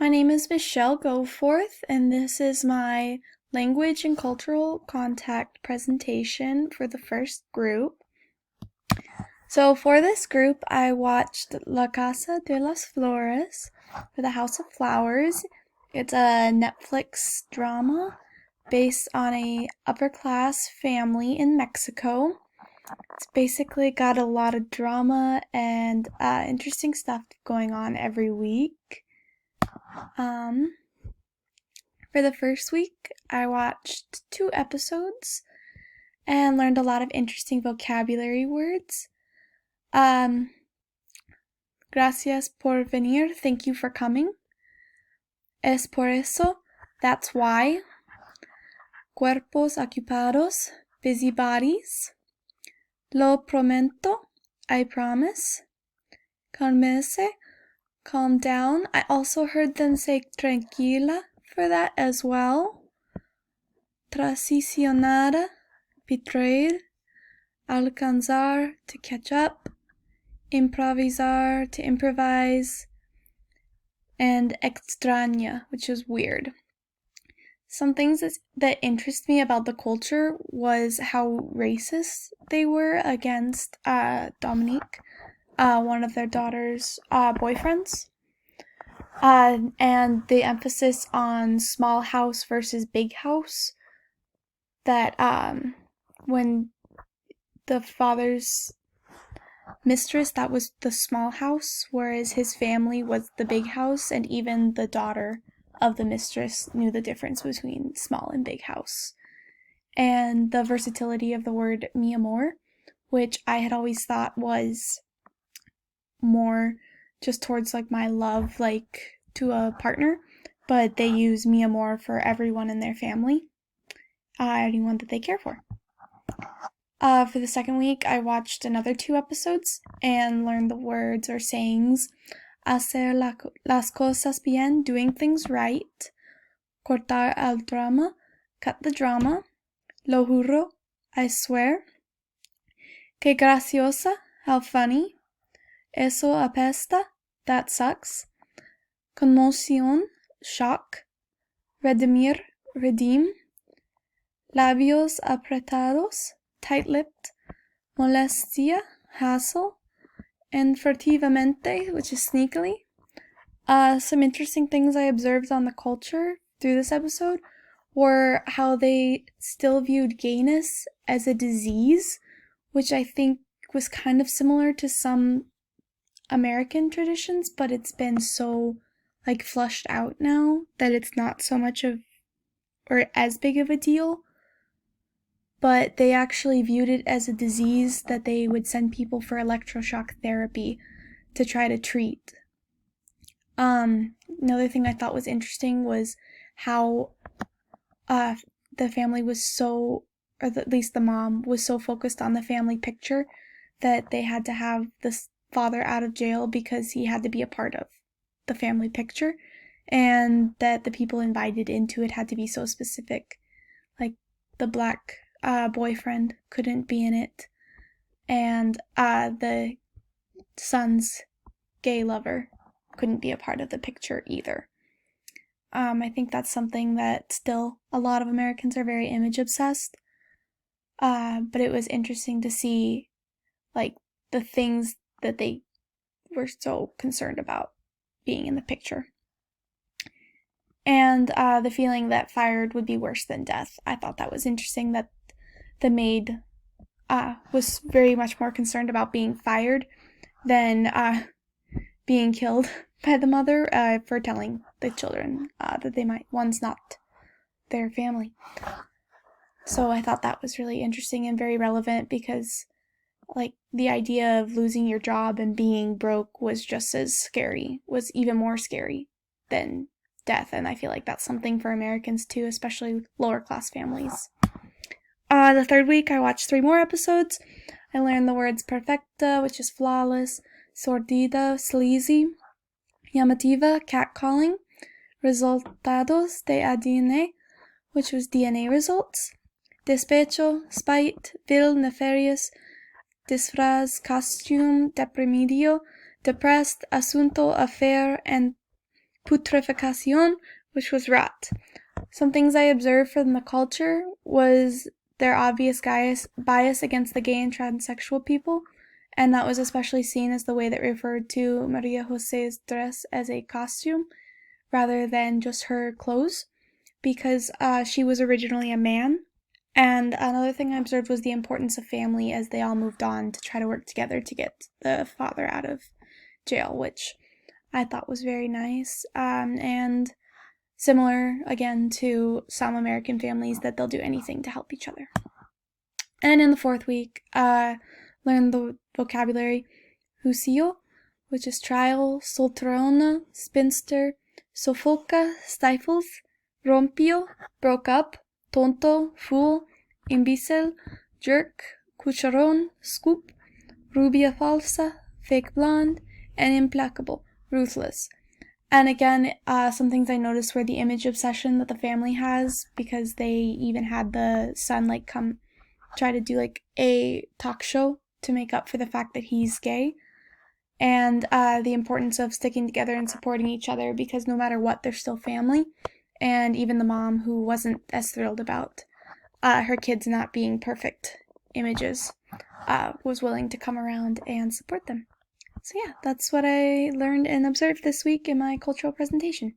My name is Michelle Goforth, and this is my language and cultural contact presentation for the first group. So for this group, I watched La Casa de las Flores, or The House of Flowers. It's a Netflix drama based on a upper-class family in Mexico. It's basically got a lot of drama and interesting stuff going on every week. For the first week, I watched 2 episodes and learned a lot of interesting vocabulary words. Gracias por venir, thank you for coming. Es por eso, that's why. Cuerpos ocupados, busybodies. Lo prometo, I promise. Calmese, calm down. I also heard them say tranquila for that as well. Traicionada, betrayed. Alcanzar, to catch up. Improvisar, to improvise. And extraña, which is weird. Some things that interest me about the culture was how racist they were against Dominique, one of their daughter's boyfriends. And the emphasis on small house versus big house. That when the father's mistress, that was the small house, whereas his family was the big house, and even the daughter of the mistress knew the difference between small and big house. And the versatility of the word mi amor, which I had always thought was more just towards like my love, like to a partner, but they use mi amor for everyone in their family, anyone that they care for. For the second week, I watched another 2 episodes and learned the words or sayings. Hacer las cosas bien, doing things right. Cortar el drama, cut the drama. Lo juro, I swear. Que graciosa, how funny. Eso apesta, that sucks. Conmoción, shock. Redimir, redeem. Labios apretados, tight-lipped. Molestia, hassle. And furtivamente, which is sneakily. Some interesting things I observed on the culture through this episode were how they still viewed gayness as a disease, which I think was kind of similar to some American traditions, but it's been so like flushed out now that it's not so much of or as big of a deal. But they actually viewed it as a disease that they would send people for electroshock therapy to try to treat. Another thing I thought was interesting was how the family was so, or at least the mom was so focused on the family picture that they had to have this father out of jail because he had to be a part of the family picture, and that the people invited into it had to be so specific. Like the black boyfriend couldn't be in it, and the son's gay lover couldn't be a part of the picture either. I think that's something that still a lot of Americans are very image obsessed, but it was interesting to see like the things that they were so concerned about being in the picture. And the feeling that fired would be worse than death. I thought that was interesting that the maid was very much more concerned about being fired than being killed by the mother for telling the children that they might, one's not their family. So I thought that was really interesting and very relevant because like the idea of losing your job and being broke was just as scary, was even more scary than death, and I feel like that's something for Americans too, especially lower class families. The third week, I watched 3 more episodes. I learned the words perfecta, which is flawless, sordida, sleazy, llamativa, catcalling, resultados de ADN, which was DNA results, despecho, spite, vil, nefarious, disfraz, costume, deprimido, depressed, asunto, affair, and putrefacion, which was rot. Some things I observed from the culture was their obvious bias against the gay and transsexual people, and that was especially seen as the way that referred to Maria Jose's dress as a costume rather than just her clothes, because she was originally a man. And another thing I observed was the importance of family as they all moved on to try to work together to get the father out of jail, which I thought was very nice. And similar, again, to some American families that they'll do anything to help each other. And in the fourth week, learned the vocabulary juicio, which is trial, solterona, spinster, sofoca, stifles, rompio, broke up, tonto, fool, imbecile, jerk, cucharon, scoop, rubia falsa, fake blonde, and implacable, ruthless. And again, some things I noticed were the image obsession that the family has, because they even had the son come try to do a talk show to make up for the fact that he's gay, and the importance of sticking together and supporting each other, because no matter what, they're still family. And even the mom, who wasn't as thrilled about her kids not being perfect images, was willing to come around and support them. So yeah, that's what I learned and observed this week in my cultural presentation.